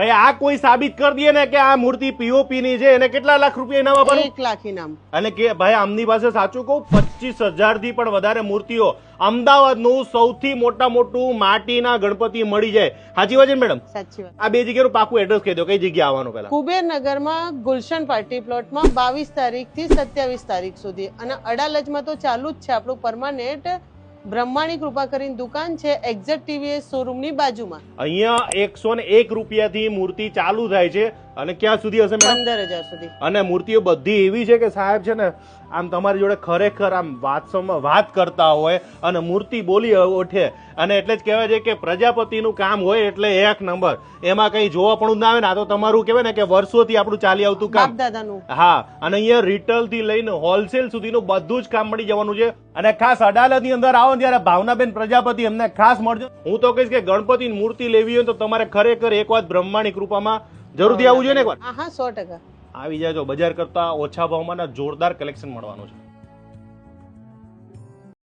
ભાઈ આ કોઈ સાબિત કરી દે ને કે આ મૂર્તિ પીઓપી ની છે, એને કેટલા લાખ રૂપિયા ઇનામ આપવાનું? 1 લાખ ઇનામ. અને કે ભાઈ આમની પાસે સાચું કહું 25,000 થી પણ વધારે મૂર્તિઓ અમદાવાદનું સૌથી મોટું માટીના ગણપતિ મળી જાય. સાચી વાત છે ને મેડમ? સાચી વાત. આ બે જગ્યાનું પાકું એડ્રેસ કહી દો, કઈ જગ્યા આવવાનું પેલા? કુબેરનગરમાં ગુલશન પાર્ટી પ્લોટમાં 22 તારીખથી 27 તારીખ સુધી, અને અડાલજમાં તો ચાલુ જ છે આપણું પરમાનેન્ટ બ્રહ્માણી કૃપા કરીને દુકાન છે એક્ઝેક્ટ ટીવીએસ શોરૂમની બાજુમાં. અહીંયા 101 રૂપિયાથી મૂર્તિ ચાલુ થાય છે અને ક્યાં સુધી હશે મેડમ? 15,000 સુધી. અને મૂર્તિઓ બધી એવી છે કે સાહેબ છે ને આમ તમારી જોડે ખરેખર આમ વાત કરતા હોય અને મૂર્તિ બોલી ઉઠે. અને એટલે જ કહેવાય છે કે પ્રજાપતિનું કામ હોય એટલે 1 નંબર. એમાં કઈ જોવા પણ ના આવે ને. આ તો તમારું કહેવાય ને કે વર્ષોથી આપણું ચાલી આવતું કામ. દાદાનું. હા, અને અહીંયા રિટેલ થી લઈને હોલસેલ સુધીનું બધું જ કામ મળી જવાનું છે. અને ખાસ અડાલજની અંદર આવો ત્યારે ભાવનાબેન પ્રજાપતિ એમને ખાસ મળજો. હું તો કહીશ કે ગણપતિની મૂર્તિ લેવી હોય તો તમારે ખરેખર એક વાત બ્રહ્માણી કૃપામાં જરૂરથી આવવું જોઈએ ને એકવાર. હા 100%. આવી જાય તો બજાર કરતા ઓછા ભાવમાં જોરદાર કલેક્શન મળવાનું છે.